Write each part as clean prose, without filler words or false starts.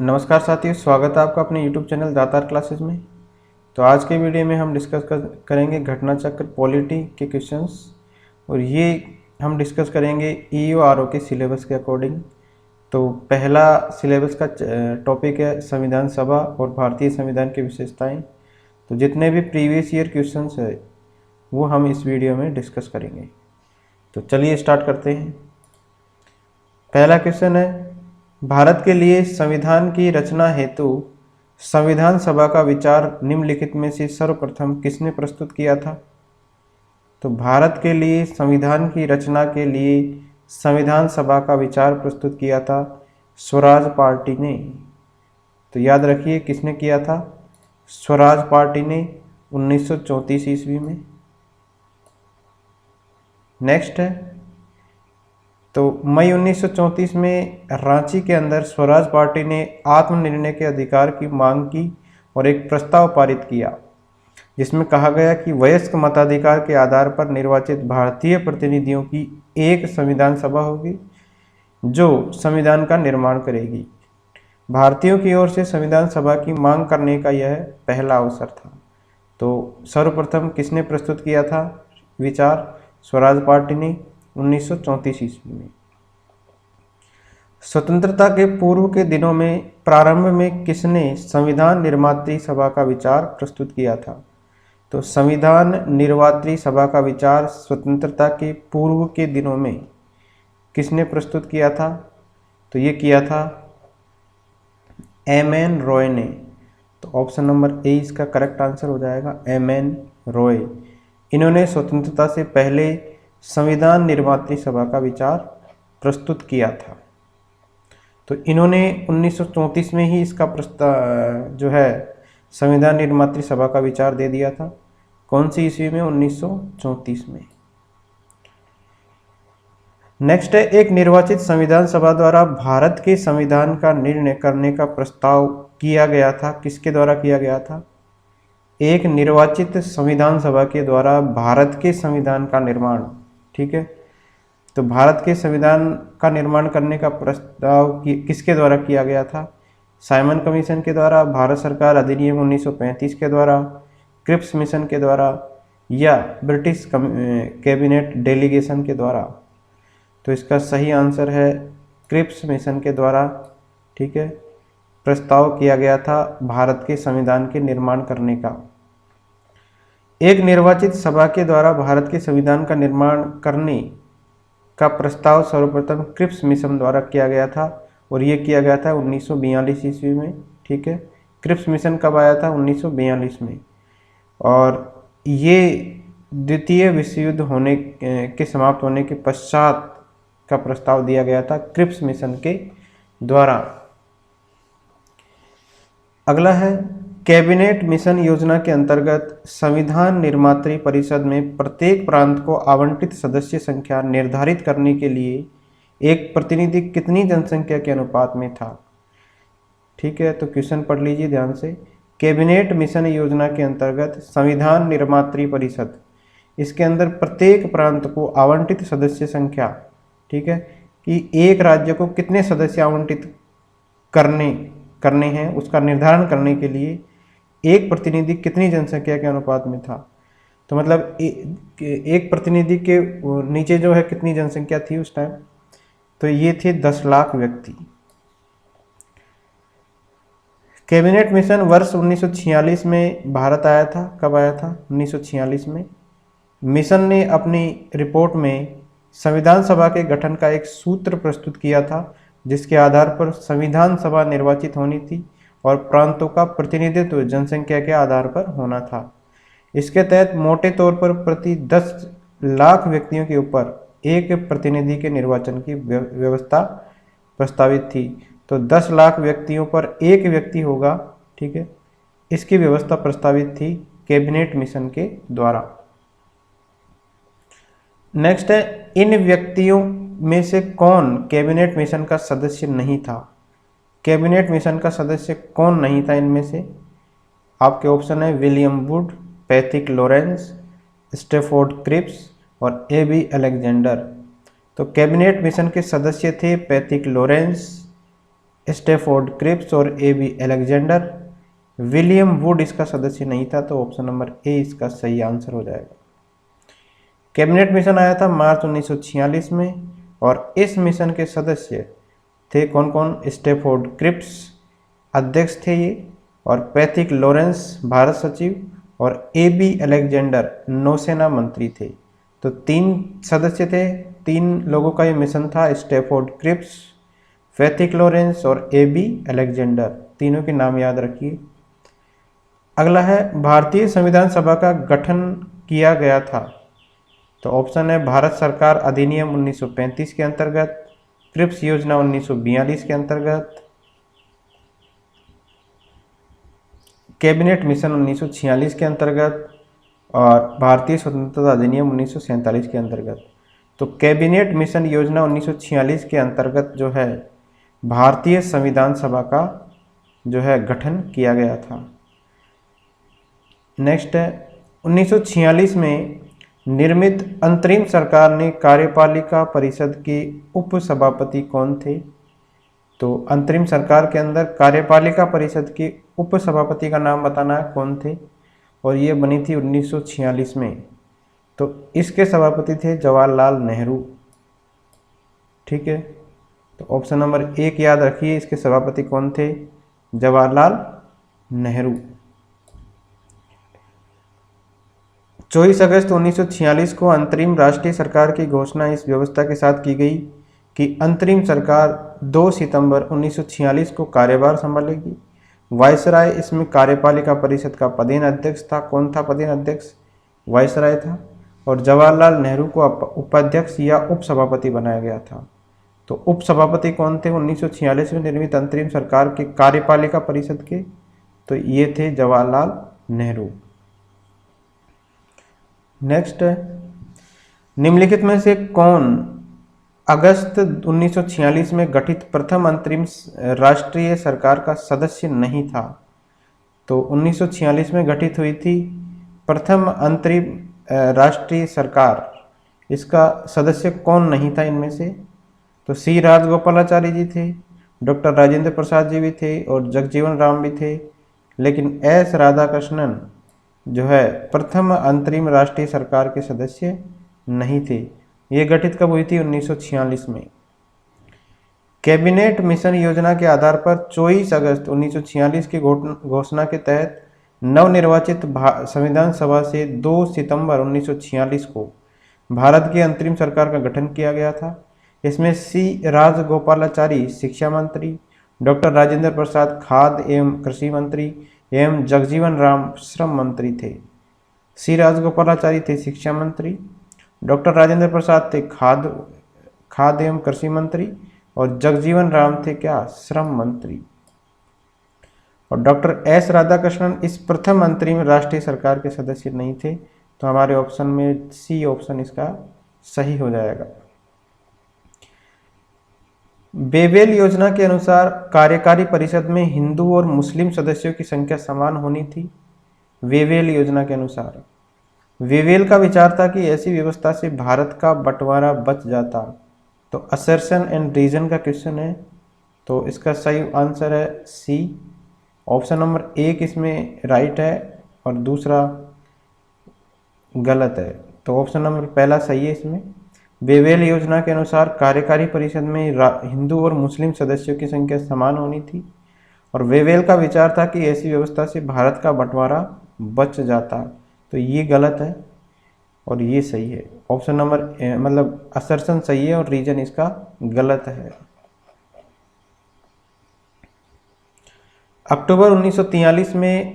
नमस्कार साथियों, स्वागत है आपका अपने YouTube चैनल दातार क्लासेस में। तो आज के वीडियो में हम करेंगे घटना चक्र पॉलिटी के क्वेश्चंस, और ये हम डिस्कस करेंगे EO RO के सिलेबस के अकॉर्डिंग। तो पहला सिलेबस का टॉपिक है संविधान सभा और भारतीय संविधान की विशेषताएं। तो जितने भी प्रीवियस ईयर क्वेश्चंस है वो हम इस वीडियो में डिस्कस करेंगे। तो चलिए स्टार्ट करते हैं। पहला क्वेश्चन है, भारत के लिए संविधान की रचना हेतु संविधान सभा का विचार निम्नलिखित में से सर्वप्रथम किसने प्रस्तुत किया था? तो भारत के लिए संविधान की रचना के लिए संविधान सभा का विचार प्रस्तुत किया था स्वराज पार्टी ने। तो याद रखिए किसने किया था? स्वराज पार्टी ने 1934 ईस्वी में। नेक्स्ट है, तो मई 1934 में रांची के अंदर स्वराज पार्टी ने आत्मनिर्णय के अधिकार की मांग की और एक प्रस्ताव पारित किया जिसमें कहा गया कि वयस्क मताधिकार के आधार पर निर्वाचित भारतीय प्रतिनिधियों की एक संविधान सभा होगी जो संविधान का निर्माण करेगी। भारतीयों की ओर से संविधान सभा की मांग करने का यह पहला अवसर था। तो सर्वप्रथम किसने प्रस्तुत किया था विचार? स्वराज पार्टी ने 1934 ईस्वी में। स्वतंत्रता के पूर्व के दिनों में प्रारंभ में किसने संविधान निर्मात्री सभा का विचार प्रस्तुत किया था? तो संविधान निर्मात्री सभा का विचार स्वतंत्रता के पूर्व के दिनों में किसने प्रस्तुत किया था? तो ये किया था M.N. रॉय ने। तो ऑप्शन नंबर ए इसका करेक्ट आंसर हो जाएगा, M.N. रॉय। इन्होंने स्वतंत्रता से पहले संविधान निर्मात्री सभा का विचार प्रस्तुत किया था। तो इन्होंने 1934 में ही इसका प्रस्ताव जो है संविधान निर्मात्री सभा का विचार दे दिया था। कौन सी ईस्वी में? 1934 में। नेक्स्ट है, एक निर्वाचित संविधान सभा द्वारा भारत के संविधान का निर्णय करने का प्रस्ताव किया गया था। किसके द्वारा किया गया था? एक निर्वाचित संविधान सभा के द्वारा भारत के संविधान का निर्माण। ठीक है, तो भारत के संविधान का निर्माण करने का प्रस्ताव किसके द्वारा किया गया था? साइमन कमीशन के द्वारा, भारत सरकार अधिनियम 1935 के द्वारा, क्रिप्स मिशन के द्वारा, या ब्रिटिश कैबिनेट डेलीगेशन के द्वारा। तो इसका सही आंसर है क्रिप्स मिशन के द्वारा। ठीक है, प्रस्ताव किया गया था भारत के संविधान के निर्माण करने का। एक निर्वाचित सभा के द्वारा भारत के संविधान का निर्माण करने का प्रस्ताव सर्वप्रथम क्रिप्स मिशन द्वारा किया गया था, और ये किया गया था 1942 ईस्वी में। ठीक है, क्रिप्स मिशन कब आया था? 1942 में। और ये द्वितीय विश्व युद्ध होने के समाप्त होने के पश्चात का प्रस्ताव दिया गया था क्रिप्स मिशन के द्वारा। अगला है, कैबिनेट मिशन योजना के अंतर्गत संविधान निर्मात्री परिषद में प्रत्येक प्रांत को आवंटित सदस्य संख्या निर्धारित करने के लिए एक प्रतिनिधि कितनी जनसंख्या के अनुपात में था? ठीक है, तो क्वेश्चन पढ़ लीजिए ध्यान से। कैबिनेट मिशन योजना के अंतर्गत संविधान निर्मात्री परिषद, इसके अंदर प्रत्येक प्रांत को आवंटित सदस्य संख्या, ठीक है, कि एक राज्य को कितने सदस्य आवंटित करने हैं उसका निर्धारण करने के लिए एक प्रतिनिधि कितनी जनसंख्या के अनुपात में था। तो मतलब एक प्रतिनिधि के नीचे जो है कितनी जनसंख्या थी उस टाइम? तो ये थे 10 लाख व्यक्ति। कैबिनेट मिशन वर्ष 1946 में भारत आया था। कब आया था? 1946 में। मिशन ने अपनी रिपोर्ट में संविधान सभा के गठन का एक सूत्र प्रस्तुत किया था जिसके आधार पर संविधान सभा निर्वाचित होनी थी और प्रांतों का प्रतिनिधित्व जनसंख्या के आधार पर होना था। इसके तहत मोटे तौर पर प्रति 10 लाख व्यक्तियों के ऊपर एक प्रतिनिधि के निर्वाचन की व्यवस्था प्रस्तावित थी। तो 10 लाख व्यक्तियों पर एक व्यक्ति होगा। ठीक है, इसकी व्यवस्था प्रस्तावित थी कैबिनेट मिशन के द्वारा। नेक्स्ट है, इन व्यक्तियों में से कौन कैबिनेट मिशन का सदस्य नहीं था? कैबिनेट मिशन का सदस्य कौन नहीं था इनमें से? आपके ऑप्शन है William Wood, Pethick Lawrence, Stafford Cripps और A.B. अलेक्जेंडर। तो कैबिनेट मिशन के सदस्य थे पैथिक लॉरेंस, स्टैफोर्ड क्रिप्स और ए.बी. अलेक्जेंडर। विलियम वुड इसका सदस्य नहीं था, तो ऑप्शन नंबर ए इसका सही आंसर हो जाएगा। कैबिनेट मिशन आया था मार्च 1946 में, और इस मिशन के सदस्य थे कौन कौन? स्टैफोर्ड क्रिप्स अध्यक्ष थे ये, और पैथिक लॉरेंस भारत सचिव, और ए.बी. अलेक्जेंडर नौसेना मंत्री थे। तो 3 सदस्य थे, 3 लोगों का ये मिशन था। स्टैफोर्ड क्रिप्स, पैथिक लॉरेंस और ए.बी. अलेक्जेंडर, तीनों के नाम याद रखिए। अगला है भारतीय संविधान सभा का गठन किया गया था। तो ऑप्शन है भारत सरकार अधिनियम 1935 के अंतर्गत, क्रिप्स योजना 1942 के अंतर्गत, कैबिनेट मिशन 1946 के अंतर्गत, और भारतीय स्वतंत्रता अधिनियम 1947 के अंतर्गत। तो कैबिनेट मिशन योजना 1946 के अंतर्गत जो है भारतीय संविधान सभा का जो है गठन किया गया था। नेक्स्ट है 1946 में निर्मित अंतरिम सरकार ने कार्यपालिका परिषद के उप सभापति कौन थे? तो अंतरिम सरकार के अंदर कार्यपालिका परिषद के उप सभापति का नाम बताना है कौन थे, और ये बनी थी 1946 में। तो इसके सभापति थे जवाहरलाल नेहरू। ठीक है, तो ऑप्शन नंबर 1 याद रखिए, इसके सभापति कौन थे? जवाहरलाल नेहरू। 24 अगस्त 1946 को अंतरिम राष्ट्रीय सरकार की घोषणा इस व्यवस्था के साथ की गई कि अंतरिम सरकार 2 सितंबर 1946 को कार्यभार संभालेगी। वायसराय इसमें कार्यपालिका परिषद का पदेन अध्यक्ष था। कौन था पदेन अध्यक्ष? वायसराय था। और जवाहरलाल नेहरू को उपाध्यक्ष या उपसभापति बनाया गया था। तो उपसभापति कौन थे 1946 में निर्मित अंतरिम सरकार के कार्यपालिका परिषद के? तो ये थे जवाहरलाल नेहरू। नेक्स्ट है निम्नलिखित में से कौन अगस्त 1946 में गठित प्रथम अंतरिम राष्ट्रीय सरकार का सदस्य नहीं था? तो 1946 में गठित हुई थी प्रथम अंतरिम राष्ट्रीय सरकार, इसका सदस्य कौन नहीं था इनमें से? तो सी राजगोपालाचारी जी थे, डॉक्टर राजेंद्र प्रसाद जी भी थे, और जगजीवन राम भी थे। लेकिन एस राधाकृष्णन जो है प्रथम अंतरिम राष्ट्रीय सरकार के सदस्य नहीं थे। ये गठित कब हुई थी? 1946 में। कैबिनेट मिशन योजना के आधार पर 24 अगस्त 1946 की घोषणा के तहत नवनिर्वाचित संविधान सभा से 2 सितंबर 1946 को भारत की अंतरिम सरकार का गठन किया गया था। इसमें सी राजगोपालाचारी शिक्षा मंत्री, डॉक्टर राजेंद्र प्रसाद खाद्य एवं कृषि मंत्री एवं जगजीवन राम श्रम मंत्री थे। सी राजगोपालाचारी थे शिक्षा मंत्री, डॉक्टर राजेंद्र प्रसाद थे खाद्य एवं कृषि मंत्री, और जगजीवन राम थे क्या? श्रम मंत्री। और डॉक्टर एस राधाकृष्णन इस प्रथम अंतरिम राष्ट्रीय सरकार के सदस्य नहीं थे। तो हमारे ऑप्शन में सी ऑप्शन इसका सही हो जाएगा। बेवेल योजना के अनुसार कार्यकारी परिषद में हिंदू और मुस्लिम सदस्यों की संख्या समान होनी थी। वेवेल योजना के अनुसार वेवेल का विचार था कि ऐसी व्यवस्था से भारत का बंटवारा बच जाता। तो असर्शन एंड रीजन का क्वेश्चन है, तो इसका सही आंसर है सी। ऑप्शन नंबर 1 इसमें राइट है और दूसरा गलत है। तो ऑप्शन नंबर पहला सही है इसमें। वेवेल योजना के अनुसार कार्यकारी परिषद में हिंदू और मुस्लिम सदस्यों की संख्या समान होनी थी, और वेवेल का विचार था कि ऐसी व्यवस्था से भारत का बंटवारा बच जाता। तो ये गलत है और ये सही है। ऑप्शन नंबर मतलब असर्शन सही है और रीजन इसका गलत है। अक्टूबर 1943 में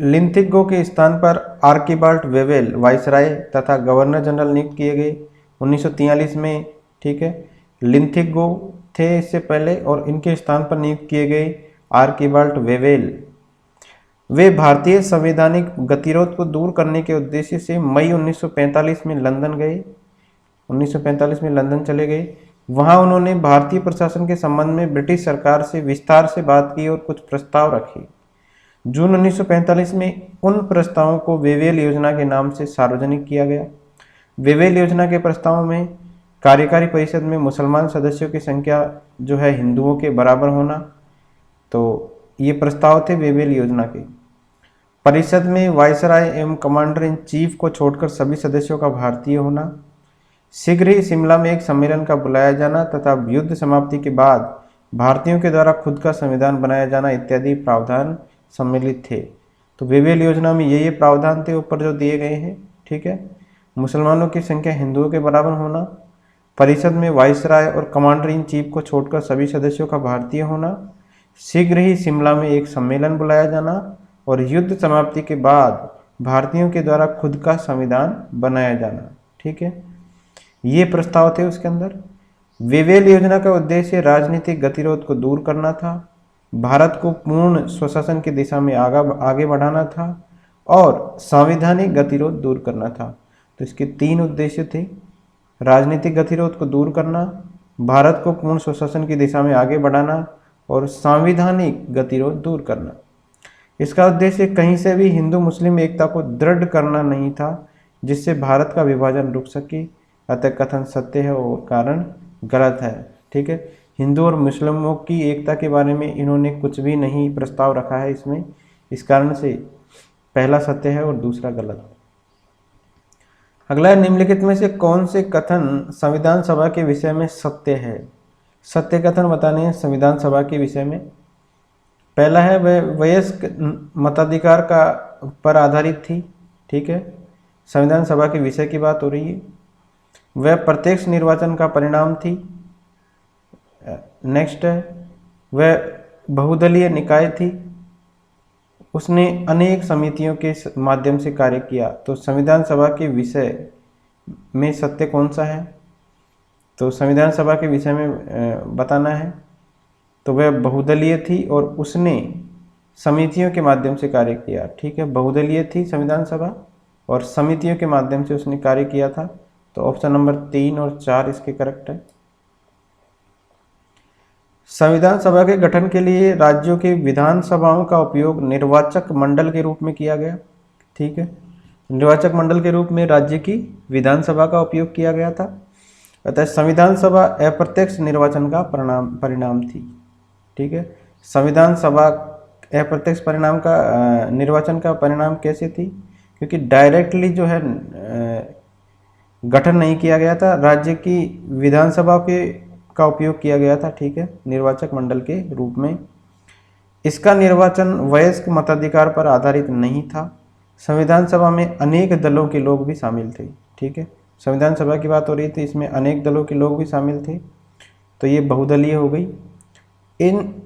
लिंथिगो के स्थान पर आर्किबाल्ड वेवेल वाइसराय तथा गवर्नर जनरल नियुक्त किए गए 1943 में। ठीक है, लिंथिगो थे इससे पहले और इनके स्थान पर नियुक्त किए गए आर्किबाल्ड वेवेल। वे भारतीय संवैधानिक गतिरोध को दूर करने के उद्देश्य से मई 1945 में लंदन गए। 1945 में लंदन चले गए। वहां उन्होंने भारतीय प्रशासन के संबंध में ब्रिटिश सरकार से विस्तार से बात की और कुछ प्रस्ताव रखे। जून 1945 में उन प्रस्तावों को वेवेल योजना के नाम से सार्वजनिक किया गया। वेवेल योजना के प्रस्तावों में कार्यकारी परिषद में मुसलमान सदस्यों की संख्या जो है हिंदुओं के बराबर होना, तो ये प्रस्ताव थे वेवेल योजना के। परिषद में वायसराय एवं कमांडर इन चीफ को छोड़कर सभी सदस्यों का भारतीय होना, शीघ्र ही शिमला में एक सम्मेलन का बुलाया जाना तथा युद्ध समाप्ति के बाद भारतीयों के द्वारा खुद का संविधान बनाया जाना इत्यादि प्रावधान सम्मिलित थे। तो वेवेल योजना में ये प्रावधान थे ऊपर जो दिए गए हैं, ठीक है। मुसलमानों की संख्या हिंदुओं के बराबर होना, परिषद में वायसराय और कमांडर इन चीफ को छोड़कर सभी सदस्यों का भारतीय होना, शीघ्र ही शिमला में एक सम्मेलन बुलाया जाना और युद्ध समाप्ति के बाद भारतीयों के द्वारा खुद का संविधान बनाया जाना, ठीक है। ये प्रस्ताव थे उसके अंदर। वेवेल योजना का उद्देश्य राजनीतिक गतिरोध को दूर करना था, भारत को पूर्ण स्वशासन की दिशा में आगे बढ़ाना था और संवैधानिक गतिरोध दूर करना था। तो इसके 3 उद्देश्य थे, राजनीतिक गतिरोध को दूर करना, भारत को पूर्ण स्वशासन की दिशा में आगे बढ़ाना और संवैधानिक गतिरोध दूर करना। इसका उद्देश्य कहीं से भी हिंदू मुस्लिम एकता को दृढ़ करना नहीं था जिससे भारत का विभाजन रुक सके। अतः कथन सत्य है और कारण गलत है, ठीक है। हिंदू और मुस्लिमों की एकता के बारे में इन्होंने कुछ भी नहीं प्रस्ताव रखा है इसमें, इस कारण से पहला सत्य है और दूसरा गलत। अगला, निम्नलिखित में से कौन से कथन संविधान सभा के विषय में सत्य है? सत्य कथन बताने हैं संविधान सभा के विषय में। पहला है वह वयस्क मताधिकार का पर आधारित थी, ठीक है। संविधान सभा के विषय की बात हो रही है। वह प्रत्यक्ष निर्वाचन का परिणाम थी। नेक्स्ट है वह बहुदलीय निकाय थी। उसने अनेक समितियों के माध्यम से कार्य किया। तो संविधान सभा के विषय में सत्य कौन सा है? तो संविधान सभा के विषय में बताना है तो वह बहुदलीय थी और उसने समितियों के माध्यम से कार्य किया, ठीक है। बहुदलीय थी संविधान सभा और समितियों के माध्यम से उसने कार्य किया था। तो ऑप्शन नंबर 3 और 4 इसके करेक्ट है। संविधान सभा के गठन के लिए राज्यों की विधानसभाओं का उपयोग निर्वाचक मंडल के रूप में किया गया, ठीक है। निर्वाचक मंडल के रूप में राज्य की विधानसभा का उपयोग किया गया था। अतः संविधान सभा अप्रत्यक्ष निर्वाचन का परिणाम थी, ठीक है। संविधान सभा अप्रत्यक्ष परिणाम का निर्वाचन का परिणाम कैसे थी? क्योंकि डायरेक्टली जो है गठन नहीं किया गया था, राज्य की विधानसभा का उपयोग किया गया था, ठीक है, निर्वाचक मंडल के रूप में। इसका निर्वाचन वयस्क मताधिकार पर आधारित नहीं था। संविधान सभा में अनेक दलों के लोग भी शामिल थे, ठीक है। संविधान सभा की बात हो रही थी, इसमें अनेक दलों के लोग भी शामिल थे, तो ये बहुदलीय हो गई।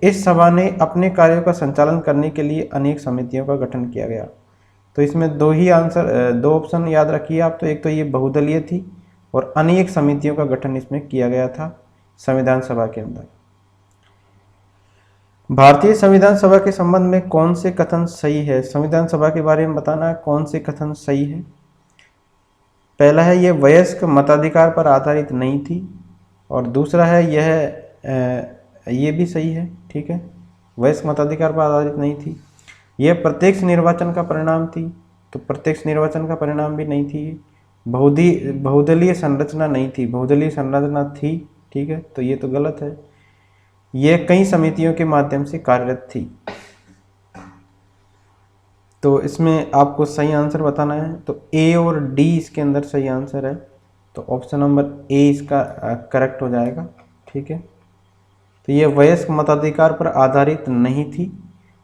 इस सभा ने अपने कार्यों का संचालन करने के लिए अनेक समितियों का गठन किया गया। तो इसमें 2 ऑप्शन याद रखिए आप। तो एक तो ये बहुदलीय थी और अनेक समितियों का गठन इसमें किया गया था संविधान सभा के अंदर। भारतीय संविधान सभा के संबंध में कौन से कथन सही है? संविधान सभा के बारे में बताना है कौन से कथन सही है। पहला है यह वयस्क मताधिकार पर आधारित नहीं थी और दूसरा है ये भी सही है, ठीक है, वयस्क मताधिकार पर आधारित नहीं थी। यह प्रत्यक्ष निर्वाचन का परिणाम थी, तो प्रत्यक्ष निर्वाचन का परिणाम भी नहीं थी। बहुदलीय संरचना नहीं थी, बहुदलीय संरचना थी, ठीक है, तो ये तो गलत है। यह कई समितियों के माध्यम से कार्यरत थी। तो इसमें आपको सही आंसर बताना है। तो ए और डी इसके अंदर सही आंसर है, तो ऑप्शन नंबर ए इसका करेक्ट हो जाएगा, ठीक है। तो ये वयस्क मताधिकार पर आधारित नहीं थी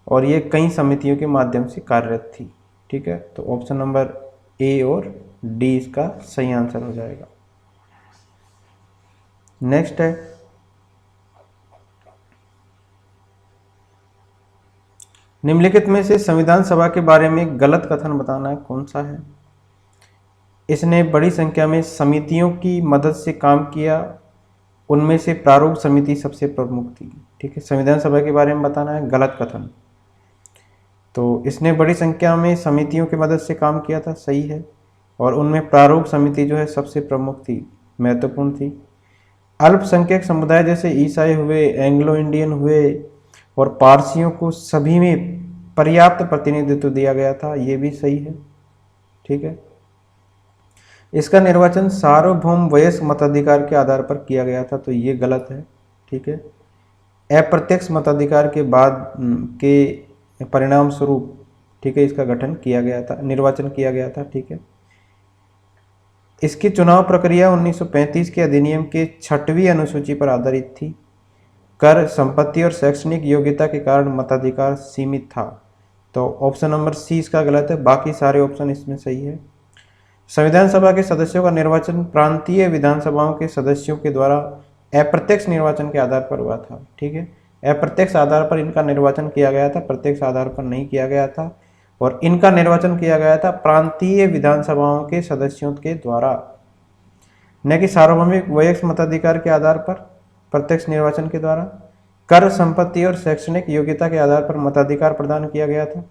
और ये कई समितियों के माध्यम से कार्यरत थी, ठीक है। तो ऑप्शन नंबर ए और डी इसका सही आंसर हो जाएगा। नेक्स्ट है निम्नलिखित में से संविधान सभा के बारे में गलत कथन बताना है कौन सा है। इसने बड़ी संख्या में समितियों की मदद से काम किया, उनमें से प्रारूप समिति सबसे प्रमुख थी, ठीक है। संविधान सभा के बारे में बताना है गलत कथन। तो इसने बड़ी संख्या में समितियों की मदद से काम किया था, सही है, और उनमें प्रारूप समिति जो है सबसे प्रमुख थी, महत्वपूर्ण थी। अल्पसंख्यक समुदाय जैसे ईसाई हुए, एंग्लो इंडियन हुए और पारसियों को सभी में पर्याप्त प्रतिनिधित्व दिया गया था, ये भी सही है, ठीक है। इसका निर्वाचन सार्वभौम वयस्क मताधिकार के आधार पर किया गया था, तो ये गलत है। ठीक है, अप्रत्यक्ष मताधिकार के बाद के परिणाम स्वरूप, ठीक है, इसका गठन किया गया था, निर्वाचन किया गया था। ठीक है, इसकी चुनाव प्रक्रिया 1935 के अधिनियम के 6वीं अनुसूची पर आधारित थी। कर, संपत्ति और शैक्षणिक योग्यता के कारण मताधिकार सीमित था। तो ऑप्शन नंबर सी इसका गलत है, बाकी सारे ऑप्शन इसमें सही है। संविधान सभा के सदस्यों का निर्वाचन प्रांतीय विधानसभाओं के सदस्यों के द्वारा अप्रत्यक्ष निर्वाचन के आधार पर हुआ था। ठीक है, अप्रत्यक्ष आधार पर इनका निर्वाचन किया गया था, प्रत्यक्ष आधार पर नहीं किया गया था। और इनका निर्वाचन किया गया था प्रांतीय विधानसभाओं के सदस्यों के द्वारा, न कि सार्वभौमिक वयस्क मताधिकार के आधार पर प्रत्यक्ष निर्वाचन के द्वारा। कर, संपत्ति और शैक्षणिक योग्यता के आधार पर मताधिकार प्रदान किया गया था,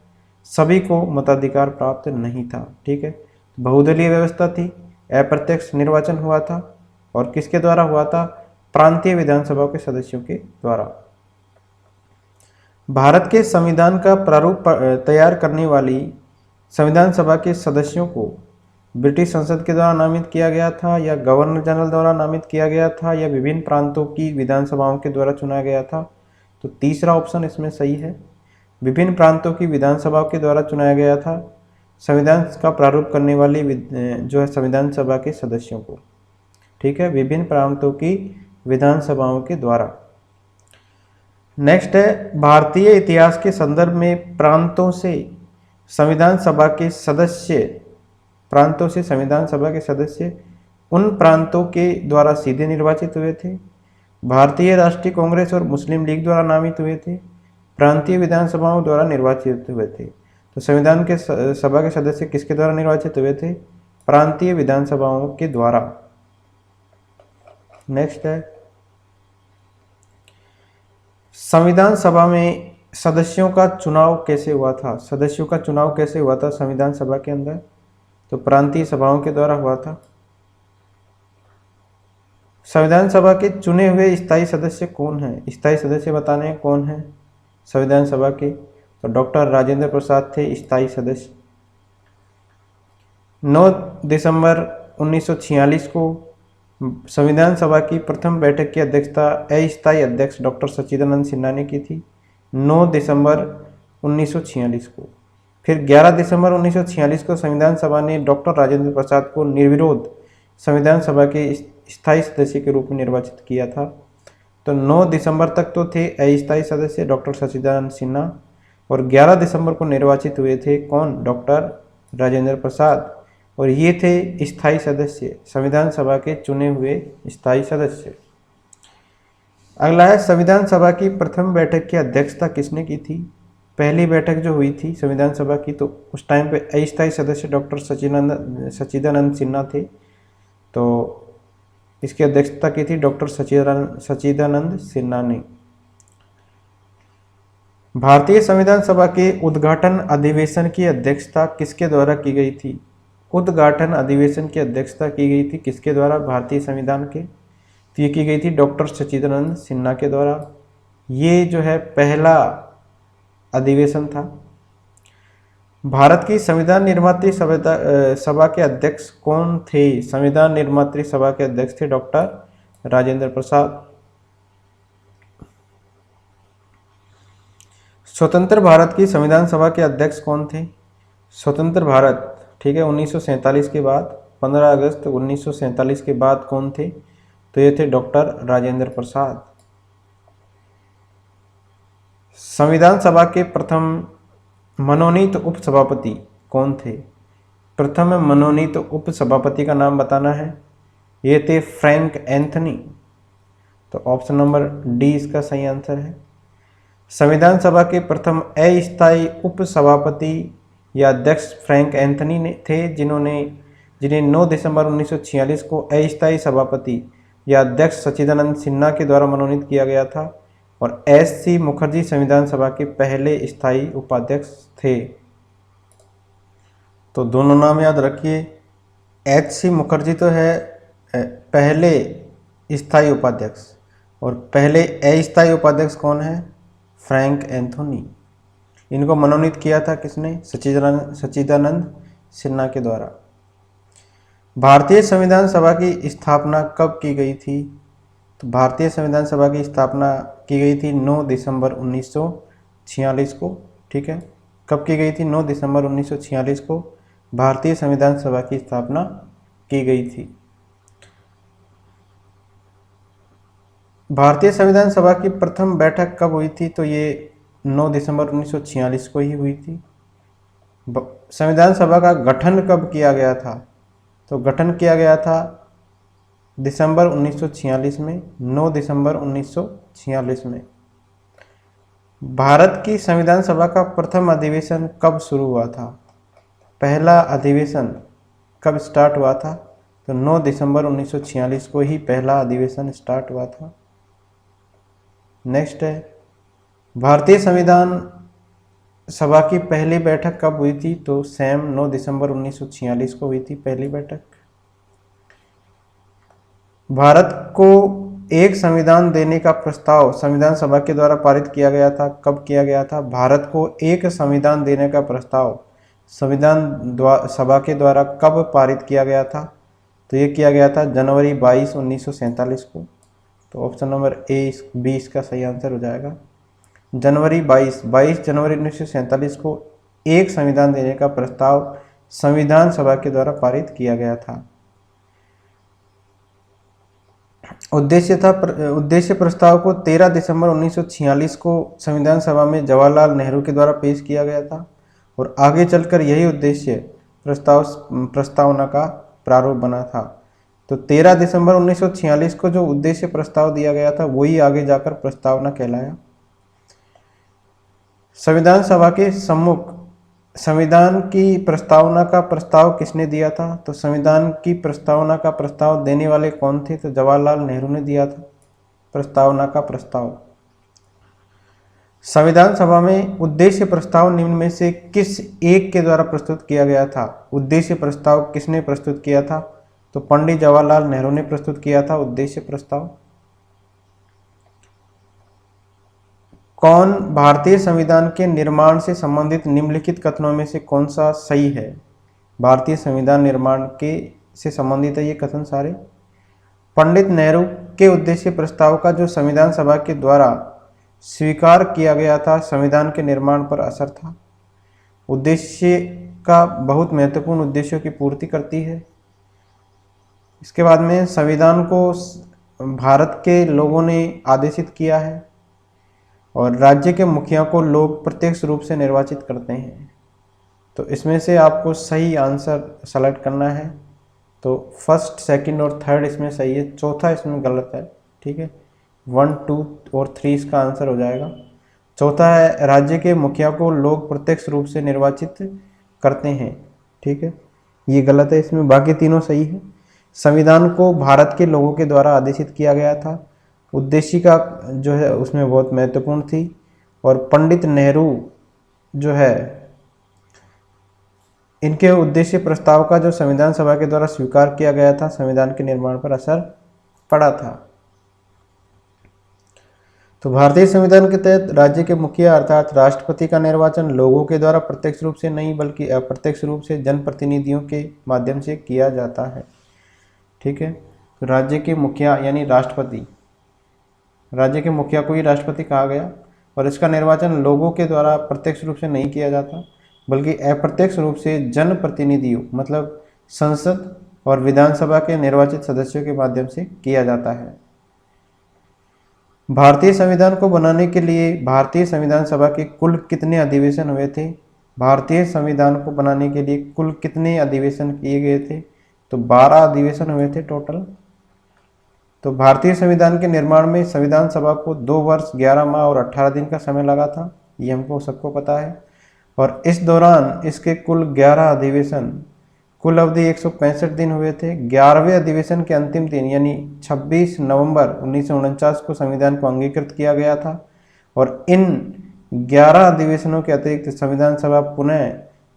सभी को मताधिकार प्राप्त नहीं था। ठीक है, बहुदलीय व्यवस्था थी, अप्रत्यक्ष निर्वाचन हुआ था, और किसके द्वारा हुआ था? प्रांतीय विधानसभा के सदस्यों के द्वारा। भारत के संविधान का प्रारूप तैयार करने वाली संविधान सभा के सदस्यों को ब्रिटिश संसद के द्वारा नामित किया गया था, या गवर्नर जनरल द्वारा नामित किया गया था, या विभिन्न प्रांतों की विधानसभाओं के द्वारा चुना गया था? तो तीसरा ऑप्शन इसमें सही है, विभिन्न प्रांतों की विधानसभाओं के द्वारा चुनाया गया था संविधान का प्रारूप करने वाली जो है संविधान सभा के सदस्यों को। ठीक है, विभिन्न प्रांतों की विधानसभाओं के द्वारा। नेक्स्ट है, भारतीय इतिहास के संदर्भ में प्रांतों से संविधान सभा के सदस्य उन प्रांतों के द्वारा सीधे निर्वाचित हुए थे, भारतीय राष्ट्रीय कांग्रेस और मुस्लिम लीग द्वारा नामित हुए थे, प्रांतीय विधानसभाओं द्वारा निर्वाचित हुए थे। तो संविधान के सभा के सदस्य किसके द्वारा निर्वाचित हुए थे? प्रांतीय विधानसभाओं के द्वारा। नेक्स्ट है, संविधान सभा में सदस्यों का चुनाव कैसे हुआ था? सदस्यों का चुनाव कैसे हुआ था संविधान सभा के अंदर? तो प्रांतीय सभाओं के द्वारा हुआ था। संविधान सभा के चुने हुए स्थायी सदस्य कौन हैं? स्थायी सदस्य बताने हैं कौन हैं संविधान सभा के? तो डॉक्टर राजेंद्र प्रसाद थे स्थायी सदस्य। 9 दिसंबर 1946 को संविधान सभा की प्रथम बैठक की अध्यक्षता अस्थायी अध्यक्ष डॉक्टर सच्चिदानंद सिन्हा ने की थी, 9 दिसंबर 1946 को। फिर 11 दिसंबर 1946 को संविधान सभा ने डॉक्टर राजेंद्र प्रसाद को निर्विरोध संविधान सभा के स्थायी सदस्य के रूप में निर्वाचित किया था। तो 9 दिसंबर तक तो थे अस्थायी सदस्य डॉक्टर सच्चिदानंद सिन्हा, और 11 दिसंबर को निर्वाचित हुए थे कौन? डॉक्टर राजेंद्र प्रसाद, और ये थे स्थायी सदस्य, संविधान सभा के चुने हुए स्थायी सदस्य। अगला है, संविधान सभा की प्रथम बैठक की अध्यक्षता किसने की थी? पहली बैठक जो हुई थी संविधान सभा की, तो उस टाइम पे अस्थायी सदस्य डॉक्टर सच्चिदानंद सिन्हा थे, तो इसकी अध्यक्षता की थी डॉक्टर सच्चिदानंद सिन्हा ने। भारतीय संविधान सभा के उद्घाटन अधिवेशन की अध्यक्षता किसके द्वारा की गई थी? उद्घाटन अधिवेशन की अध्यक्षता की गई थी किसके द्वारा? भारतीय संविधान के, तो ये की गई थी डॉक्टर सच्चिदानंद सिन्हा के द्वारा। ये जो है पहला अधिवेशन था। भारत की संविधान निर्मात्री सभा के अध्यक्ष कौन थे? संविधान निर्मात्री सभा के अध्यक्ष थे डॉक्टर राजेंद्र प्रसाद। स्वतंत्र भारत की संविधान सभा के अध्यक्ष कौन थे? स्वतंत्र भारत, ठीक है, 1947 के बाद, 15 अगस्त 1947 के बाद कौन थे? तो ये थे डॉक्टर राजेंद्र प्रसाद। संविधान सभा के प्रथम मनोनीत उपसभापति कौन थे? प्रथम मनोनीत उपसभापति का नाम बताना है। ये थे फ्रैंक एंथनी। तो ऑप्शन नंबर डी इसका सही आंसर है। संविधान सभा के प्रथम अस्थायी उपसभापति या अध्यक्ष फ्रैंक एंथनी ने थे, जिन्हें 9 दिसंबर 1946 को अस्थायी सभापति या अध्यक्ष सच्चिदानंद सिन्हा के द्वारा मनोनीत किया गया था, और एस.सी. मुखर्जी संविधान सभा के पहले स्थायी उपाध्यक्ष थे। तो दोनों नाम याद रखिए, एच.सी. मुखर्जी तो है पहले स्थायी उपाध्यक्ष, और पहले अस्थायी उपाध्यक्ष कौन है? Frank Anthony. इनको मनोनीत किया था किसने? सच्चिदानंद सिन्हा के द्वारा। भारतीय संविधान सभा की स्थापना कब की गई थी? तो भारतीय संविधान सभा की स्थापना की गई थी 9 दिसंबर 1946 को। ठीक है, कब की गई थी? 9 दिसंबर 1946 को भारतीय संविधान सभा की स्थापना की गई थी। भारतीय संविधान सभा की प्रथम बैठक कब हुई थी? तो ये 9 दिसंबर 1946 को ही हुई थी। संविधान सभा का गठन कब किया गया था? तो गठन किया गया था दिसंबर 1946 में, 9 दिसंबर 1946 में। भारत की संविधान सभा का प्रथम अधिवेशन कब शुरू हुआ था? पहला अधिवेशन कब स्टार्ट हुआ था? तो 9 दिसंबर 1946 को ही पहला अधिवेशन स्टार्ट हुआ था। नेक्स्ट है, भारतीय संविधान सभा की पहली बैठक कब हुई थी? तो सेम 9 दिसंबर 1946 को हुई थी पहली बैठक। भारत को एक संविधान देने का प्रस्ताव संविधान सभा के द्वारा पारित किया गया था। कब किया गया था? भारत को एक संविधान देने का प्रस्ताव संविधान सभा के द्वारा कब पारित किया गया था? तो ये किया गया था जनवरी 22, 1947 को। तो ऑप्शन नंबर ए 20 का सही आंसर हो जाएगा। जनवरी 22 जनवरी 1947 को एक संविधान देने का प्रस्ताव संविधान सभा के द्वारा पारित किया गया था। उद्देश्य प्रस्ताव को 13 दिसंबर 1946 को संविधान सभा में जवाहरलाल नेहरू के द्वारा पेश किया गया था और आगे चलकर यही उद्देश्य प्रस्तावना का प्रारूप बना था। तो 13 दिसंबर 1946 को जो उद्देश्य प्रस्ताव दिया गया था वही आगे जाकर प्रस्तावना कहलाया। संविधान सभा के सम्मुख संविधान की प्रस्तावना का प्रस्ताव किसने दिया था? तो संविधान की प्रस्तावना का प्रस्ताव देने वाले कौन थे? तो जवाहरलाल नेहरू ने दिया था प्रस्तावना का प्रस्ताव। संविधान सभा में उद्देश्य प्रस्ताव निम्न में से किस एक के द्वारा प्रस्तुत किया गया था? उद्देश्य प्रस्ताव किसने प्रस्तुत किया था? तो पंडित जवाहरलाल नेहरू ने प्रस्तुत किया था उद्देश्य प्रस्ताव। कौन भारतीय संविधान के निर्माण से संबंधित निम्नलिखित कथनों में से कौन सा सही है? भारतीय संविधान निर्माण के से संबंधित है ये कथन सारे। पंडित नेहरू के उद्देश्य प्रस्ताव का जो संविधान सभा के द्वारा स्वीकार किया गया था संविधान के निर्माण पर असर था। उद्देश्य का बहुत महत्वपूर्ण उद्देश्यों की पूर्ति करती है। इसके बाद में संविधान को भारत के लोगों ने आदेशित किया है और राज्य के मुखिया को लोग प्रत्यक्ष रूप से निर्वाचित करते हैं। तो इसमें से आपको सही आंसर सेलेक्ट करना है। तो फर्स्ट, सेकंड और थर्ड इसमें सही है, चौथा इसमें गलत है। ठीक है, 1, 2 और 3 इसका आंसर हो जाएगा। चौथा है राज्य के मुखिया को लोग प्रत्यक्ष रूप से निर्वाचित करते हैं। ठीक है, ये गलत है इसमें, बाकी तीनों सही है। संविधान को भारत के लोगों के द्वारा आदेशित किया गया था। उद्देश्य का जो है उसमें बहुत महत्वपूर्ण थी। और पंडित नेहरू जो है इनके उद्देश्य प्रस्ताव का जो संविधान सभा के द्वारा स्वीकार किया गया था संविधान के निर्माण पर असर पड़ा था। तो भारतीय संविधान के तहत राज्य के मुखिया अर्थात राष्ट्रपति का निर्वाचन लोगों के द्वारा प्रत्यक्ष रूप से नहीं बल्कि अप्रत्यक्ष रूप से जनप्रतिनिधियों के माध्यम से किया जाता है। ठीक है, तो राज्य के मुखिया यानी राष्ट्रपति, राज्य के मुखिया को ही राष्ट्रपति कहा गया और इसका निर्वाचन लोगों के द्वारा प्रत्यक्ष रूप से नहीं किया जाता बल्कि अप्रत्यक्ष रूप से जनप्रतिनिधियों मतलब संसद और विधानसभा के निर्वाचित सदस्यों के माध्यम से किया जाता है। भारतीय संविधान को बनाने के लिए भारतीय संविधान सभा के कुल कितने अधिवेशन हुए थे? भारतीय संविधान को बनाने के लिए कुल कितने अधिवेशन किए गए थे? तो 12 अधिवेशन हुए थे टोटल। तो भारतीय संविधान के निर्माण में संविधान सभा को 2 वर्ष 11 माह और 18 दिन का समय लगा था, ये हमको सबको पता है। और इस दौरान इसके कुल 11 अधिवेशन, कुल अवधि 165 दिन हुए थे। 11वें अधिवेशन के अंतिम दिन यानी 26 नवंबर 1949 को संविधान को अंगीकृत किया गया था और इन 11 अधिवेशनों के अतिरिक्त संविधान सभा पुनः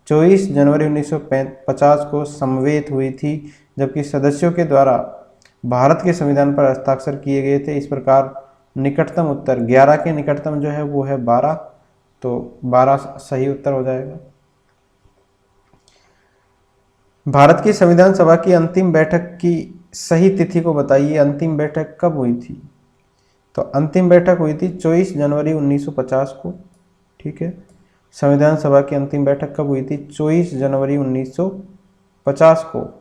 24 जनवरी 1950 को समवेत हुई थी, जबकि सदस्यों के द्वारा भारत के संविधान पर हस्ताक्षर किए गए थे। इस प्रकार निकटतम उत्तर 11 के निकटतम जो है वो है 12, तो 12 सही उत्तर हो जाएगा। भारत की संविधान सभा की अंतिम बैठक की सही तिथि को बताइए। अंतिम बैठक कब हुई थी? तो अंतिम बैठक हुई थी 24 जनवरी 1950 को। ठीक है, संविधान सभा की अंतिम बैठक कब हुई थी? 24 जनवरी 1950 को।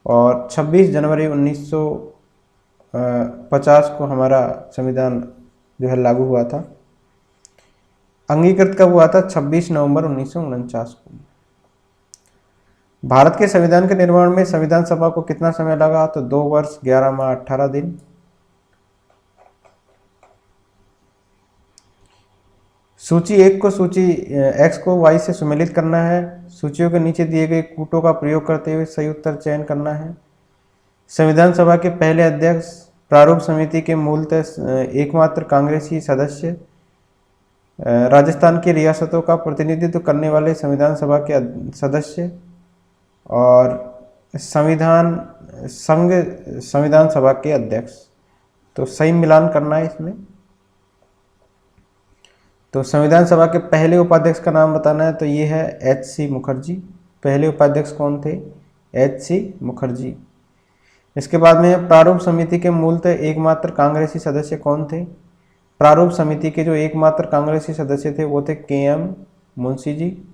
और 26 जनवरी 1950 को हमारा संविधान जो है लागू हुआ था। अंगीकृत कब हुआ था? 26 नवंबर 1949 को। भारत के संविधान के निर्माण में संविधान सभा को कितना समय लगा? तो 2 वर्ष 11 माह 18 दिन। सूची 1 को सूची x को y से सुमेलित करना है। सूचियों के नीचे दिए गए कूटों का प्रयोग करते हुए सही उत्तर चयन करना है। संविधान सभा के पहले अध्यक्ष प्रारूप समिति के मूलतः एकमात्र कांग्रेसी सदस्य, राजस्थान की रियासतों का प्रतिनिधित्व करने वाले संविधान सभा के सदस्य, और संविधान सभा के अध्यक्ष। तो सही मिलान करना है इसमें। तो संविधान सभा के पहले उपाध्यक्ष का नाम बताना है। तो ये है H.C. मुखर्जी। पहले उपाध्यक्ष कौन थे? H.C. मुखर्जी। इसके बाद में प्रारूप समिति के मूलतः एकमात्र कांग्रेसी सदस्य कौन थे? प्रारूप समिति के जो एकमात्र कांग्रेसी सदस्य थे वो थे K.M. मुंशी जी।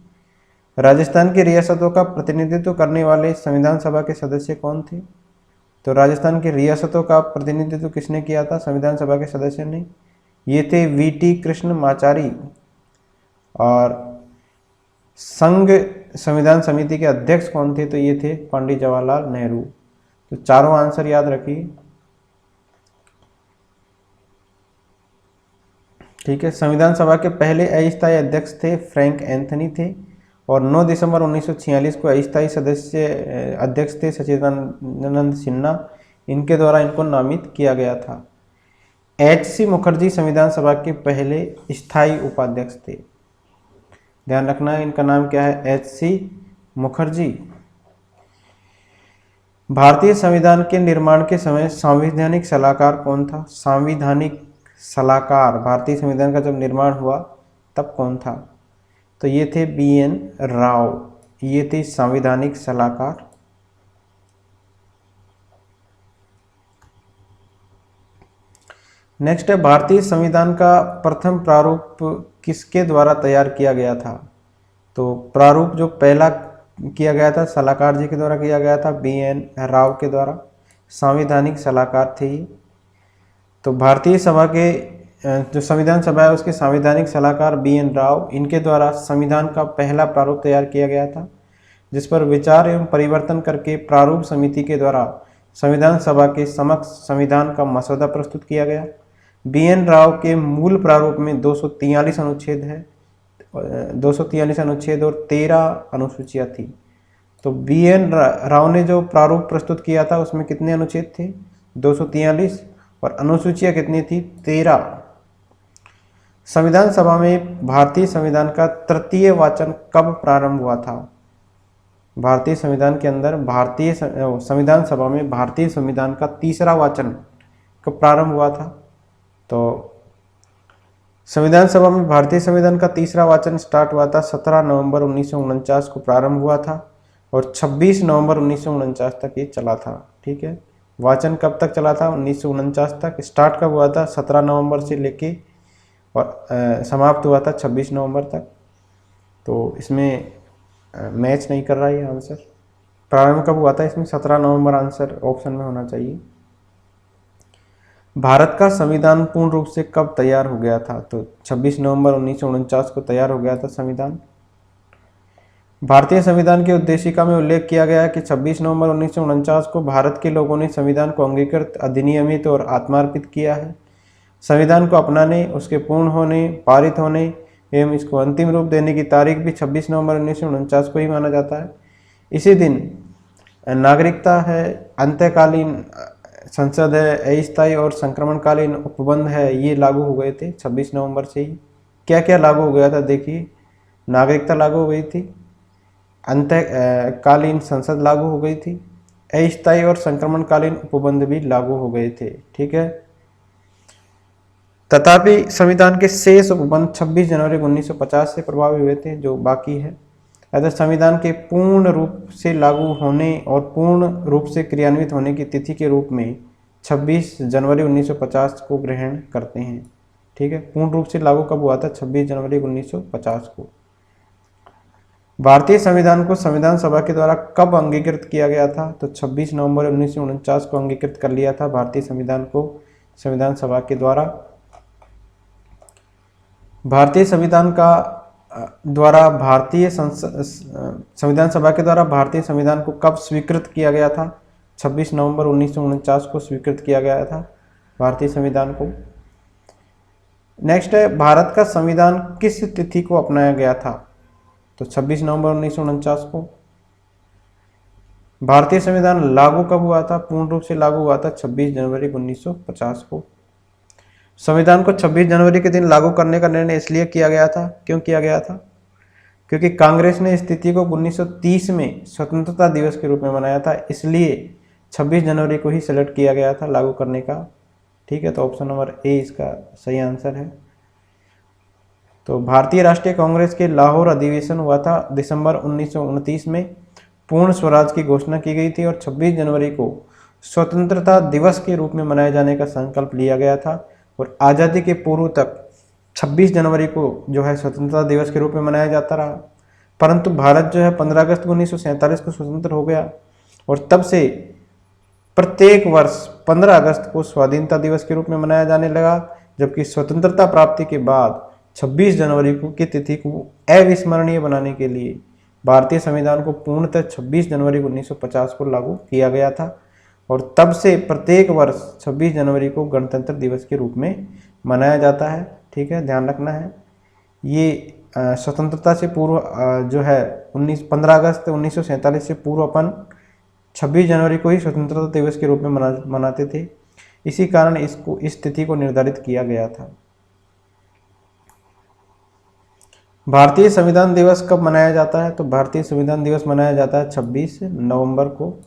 राजस्थान की रियासतों का प्रतिनिधित्व करने वाले संविधान सभा के सदस्य कौन थे? तो राजस्थान की रियासतों का प्रतिनिधित्व किसने किया था? संविधान सभा के सदस्य ने। ये थे V.T. कृष्णमाचारी। और संघ संविधान समिति के अध्यक्ष कौन थे? तो ये थे पंडित जवाहरलाल नेहरू। तो चारों आंसर याद रखिए। ठीक है, संविधान सभा के पहले अस्थायी अध्यक्ष थे फ्रैंक एंथनी थे। और 9 दिसंबर 1946 को अस्थायी सदस्य अध्यक्ष थे सच्चिदानंद सिन्हा। इनके द्वारा इनको नामित किया गया था। H.C. मुखर्जी संविधान सभा के पहले स्थायी उपाध्यक्ष थे। ध्यान रखना है, इनका नाम क्या है? H.C. मुखर्जी। भारतीय संविधान के निर्माण के समय संवैधानिक सलाहकार कौन था? संवैधानिक सलाहकार भारतीय संविधान का जब निर्माण हुआ तब कौन था? तो ये थे B.N. राव। ये थे संवैधानिक सलाहकार। नेक्स्ट है, भारतीय संविधान का प्रथम प्रारूप किसके द्वारा तैयार किया गया था? तो प्रारूप जो पहला किया गया था सलाहकार जी के द्वारा किया गया था, B.N. राव के द्वारा। संवैधानिक सलाहकार थे। तो भारतीय सभा के जो संविधान सभा है उसके संवैधानिक सलाहकार B.N. राव, इनके द्वारा संविधान का पहला प्रारूप तैयार किया गया था, जिस पर विचार एवं परिवर्तन करके प्रारूप समिति के द्वारा संविधान सभा के समक्ष संविधान का मसौदा प्रस्तुत किया गया। B.N. राव के मूल प्रारूप में 243 अनुच्छेद है, 243 अनुच्छेद और 13 अनुसूचियाँ थी। तो B.N. राव ने जो प्रारूप प्रस्तुत किया था उसमें कितने अनुच्छेद थे? 243। और अनुसूचियाँ कितनी थी? 13। संविधान सभा में भारतीय संविधान का तृतीय वाचन कब प्रारंभ हुआ था? भारतीय संविधान के अंदर भारतीय संविधान सभा में भारतीय संविधान का तीसरा वाचन कब प्रारंभ हुआ था? तो संविधान सभा में भारतीय संविधान का तीसरा वाचन स्टार्ट हुआ था 17 नवंबर 1949 को प्रारंभ हुआ था और 26 नवंबर 1949 तक ये चला था। ठीक है, वाचन कब तक चला था? 1949 तक। स्टार्ट कब हुआ था? 17 नवंबर से लेके और समाप्त हुआ था 26 नवंबर तक। तो इसमें मैच नहीं कर रहा है आंसर। प्रारंभ कब हुआ था? इसमें 17 नवंबर आंसर ऑप्शन में होना चाहिए। भारत का संविधान पूर्ण रूप से कब तैयार हो गया था? तो 26 नवंबर 1949 को तैयार हो गया था संविधान। भारतीय संविधान की उद्देशिका में उल्लेख किया गया है कि 26 नवंबर 1949 को भारत के लोगों ने संविधान को अंगीकृत, अधिनियमित और आत्मार्पित किया है। संविधान को अपनाने, उसके पूर्ण होने, पारित होने एवं इसको अंतिम रूप देने की तारीख भी 26 नवंबर 1949 को ही माना जाता है। इसी दिन नागरिकता है, अंतकालीन संसद है, अस्थायी और संक्रमणकालीन उपबंध है, ये लागू हो गए थे 26 नवंबर से ही। क्या क्या लागू हो गया था? देखिए, नागरिकता लागू हो गई थी, अंतकालीन संसद लागू हो गई थी, अस्थायी और संक्रमणकालीन उपबंध भी लागू हो गए थे। ठीक है, तथापि संविधान के शेष उपबंध 26 जनवरी 1950 से प्रभावी हुए थे, जो बाकी है। अतः संविधान के पूर्ण रूप से लागू होने और पूर्ण रूप से क्रियान्वित होने की तिथि के रूप में 26 जनवरी 1950 को ग्रहण करते हैं। ठीक है, पूर्ण रूप से लागू कब हुआ था? 26 जनवरी 1950 को। भारतीय संविधान को संविधान सभा के द्वारा कब अंगीकृत किया गया था? तो 26 नवंबर 1949 को अंगीकृत कर लिया था भारतीय संविधान को संविधान सभा के द्वारा। भारतीय संविधान का द्वारा भारतीय संविधान सभा के द्वारा भारतीय संविधान को कब स्वीकृत किया गया था? 26 नवंबर 1949 को स्वीकृत किया गया था भारतीय संविधान को। नेक्स्ट है, भारत का संविधान किस तिथि को अपनाया गया था? तो 26 नवंबर 1949 को। भारतीय संविधान लागू कब हुआ था? पूर्ण रूप से लागू हुआ था 26 जनवरी 1950 को। संविधान को 26 जनवरी के दिन लागू करने का निर्णय इसलिए किया गया था, क्यों किया गया था? क्योंकि कांग्रेस ने इस तिथि को 1930 में स्वतंत्रता दिवस के रूप में मनाया था, इसलिए 26 जनवरी को ही सेलेक्ट किया गया था लागू करने का। ठीक है, तो ऑप्शन नंबर ए इसका सही आंसर है। तो भारतीय राष्ट्रीय कांग्रेस के लाहौर अधिवेशन हुआ था दिसंबर 1929 में, पूर्ण स्वराज की घोषणा की गई थी और 26 जनवरी को स्वतंत्रता दिवस के रूप में मनाए जाने का संकल्प लिया गया था। और आज़ादी के पूर्व तक 26 जनवरी को जो है स्वतंत्रता दिवस के रूप में मनाया जाता रहा, परंतु भारत जो है 15 अगस्त 1947 को स्वतंत्र हो गया और तब से प्रत्येक वर्ष 15 अगस्त को स्वाधीनता दिवस के रूप में मनाया जाने लगा, जबकि स्वतंत्रता प्राप्ति के बाद 26 जनवरी को की तिथि को अविस्मरणीय बनाने के लिए भारतीय संविधान को पूर्णतः 26 जनवरी 1950 को लागू किया गया था और तब से प्रत्येक वर्ष 26 जनवरी को गणतंत्र दिवस के रूप में मनाया जाता है। ठीक है, ध्यान रखना है। ये स्वतंत्रता से पूर्व जो है 15 अगस्त 1947 से पूर्व अपन 26 जनवरी को ही स्वतंत्रता दिवस के रूप में मनाते थे, इसी कारण इस तिथि को निर्धारित किया गया था। भारतीय संविधान दिवस कब मनाया जाता है? तो भारतीय संविधान दिवस मनाया जाता है 26 नवंबर को।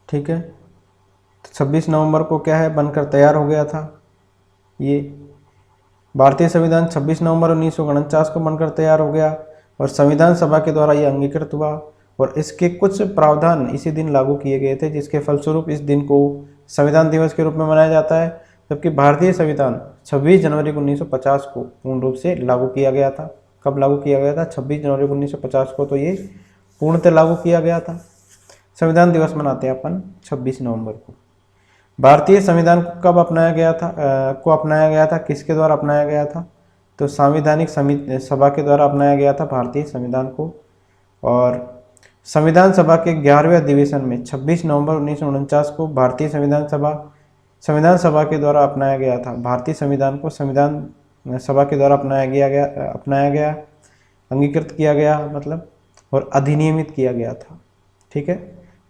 ठीक है, तो 26 नवंबर को क्या है, बनकर तैयार हो गया था। ये भारतीय संविधान 26 नवंबर 1949 को बनकर तैयार हो गया और संविधान सभा के द्वारा ये अंगीकृत हुआ और इसके कुछ प्रावधान इसी दिन लागू किए गए थे, जिसके फलस्वरूप इस दिन को संविधान दिवस के रूप में मनाया जाता है। जबकि भारतीय संविधान 26 जनवरी 1950 को पूर्ण रूप से लागू किया गया था। कब लागू किया गया था? 26 जनवरी 1950 को तो ये पूर्णतः लागू किया गया था। संविधान दिवस मनाते हैं अपन 26 नवंबर को। भारतीय संविधान को कब अपनाया गया था? किसके द्वारा अपनाया गया था? तो संवैधानिक सभा के द्वारा अपनाया गया था भारतीय संविधान को। और संविधान सभा के 11वें अधिवेशन में 26 नवंबर 1949 को भारतीय संविधान सभा के द्वारा अपनाया गया था। भारतीय संविधान को संविधान सभा के द्वारा अपनाया गया, अंगीकृत किया गया मतलब, और अधिनियमित किया गया था। ठीक है,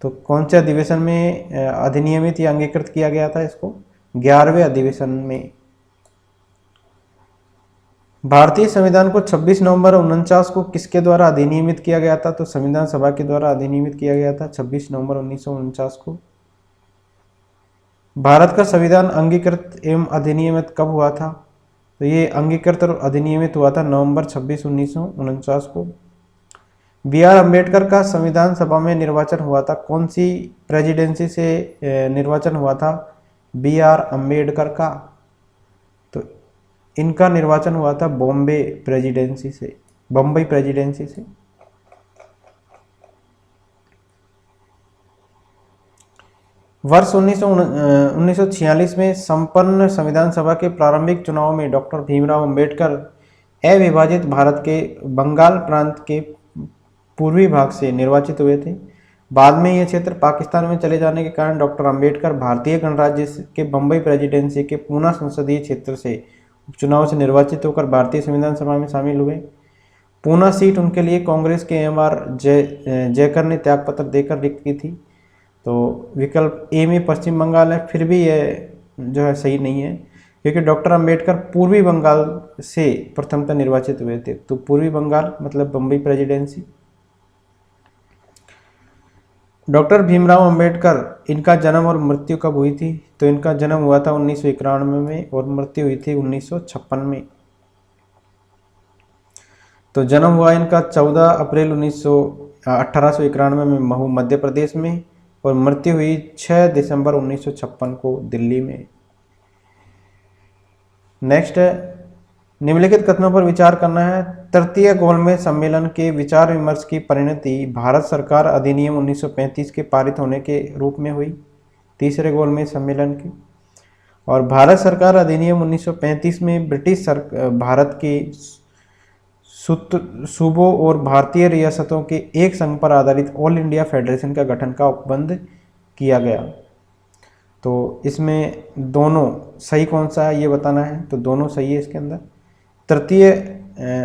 तो कौन से अधिवेशन में अधिनियमित या अंगीकृत किया गया था इसको? 11वें अधिवेशन में। भारतीय संविधान को 26 नवंबर 1949 को किसके द्वारा अधिनियमित किया गया था? तो संविधान सभा के द्वारा अधिनियमित किया गया था 26 नवंबर 1949 को। भारत का संविधान अंगीकृत एवं अधिनियमित कब हुआ था? तो ये अंगीकृत और अधिनियमित हुआ था नवंबर 26 1949 को। B.R. अम्बेडकर का संविधान सभा में निर्वाचन हुआ था, कौन सी प्रेसिडेंसी से निर्वाचन हुआ था B.R. अम्बेडकर का? तो इनका निर्वाचन हुआ था बम्बई प्रेसिडेंसी से। वर्ष 1946 में संपन्न संविधान सभा के प्रारंभिक चुनाव में डॉक्टर भीमराव अंबेडकर अविभाजित भारत के बंगाल प्रांत के पूर्वी भाग से निर्वाचित हुए थे। बाद में यह क्षेत्र पाकिस्तान में चले जाने के कारण डॉक्टर अंबेडकर भारतीय गणराज्य के बम्बई प्रेसिडेंसी के पूना संसदीय क्षेत्र से उपचुनाव से निर्वाचित होकर भारतीय संविधान सभा में शामिल हुए। पूना सीट उनके लिए कांग्रेस के M.R. जयकर ने त्यागपत्र देकर रिक्त की थी। तो विकल्प ए में पश्चिम बंगाल है, फिर भी यह जो है सही नहीं है, क्योंकि डॉक्टर अंबेडकर पूर्वी बंगाल से प्रथमतः निर्वाचित हुए थे। तो पूर्वी बंगाल मतलब बम्बई प्रेसिडेंसी। डॉक्टर भीमराव अंबेडकर, इनका जन्म और मृत्यु कब हुई थी? तो इनका जन्म हुआ था 1991 में और मृत्यु हुई थी 1956 में। तो जन्म हुआ इनका 14 अप्रैल 1891 में महू मध्य प्रदेश में, और मृत्यु हुई 6 दिसंबर 1956 को दिल्ली में। नेक्स्ट है, निम्नलिखित कथनों पर विचार करना है। तृतीय गोलमेज सम्मेलन के विचार विमर्श की परिणति भारत सरकार अधिनियम 1935 के पारित होने के रूप में हुई, तीसरे गोलमेज सम्मेलन की। और भारत सरकार अधिनियम 1935 में ब्रिटिश भारत के सूबों और भारतीय रियासतों के एक संघ पर आधारित ऑल इंडिया फेडरेशन का गठन का उपबंध किया गया। तो इसमें दोनों सही कौन सा है ये बताना है, तो दोनों सही है इसके अंदर। तृतीय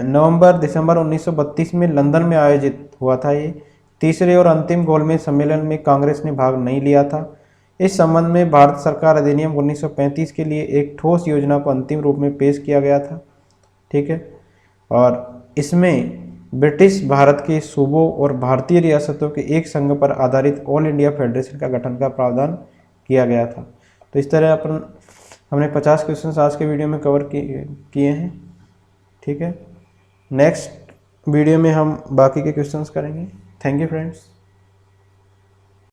नवंबर दिसंबर 1932 में लंदन में आयोजित हुआ था ये। तीसरे और अंतिम गोलमेज सम्मेलन में कांग्रेस ने भाग नहीं लिया था। इस संबंध में भारत सरकार अधिनियम 1935 के लिए एक ठोस योजना को अंतिम रूप में पेश किया गया था, ठीक है। और इसमें ब्रिटिश भारत के सूबों और भारतीय रियासतों के एक संघ पर आधारित ऑल इंडिया फेडरेशन का गठन का प्रावधान किया गया था। तो इस तरह हमने 50 क्वेश्चन आज के वीडियो में कवर किए हैं, ठीक है। नेक्स्ट वीडियो में हम बाकी के क्वेश्चंस करेंगे। Thank you friends.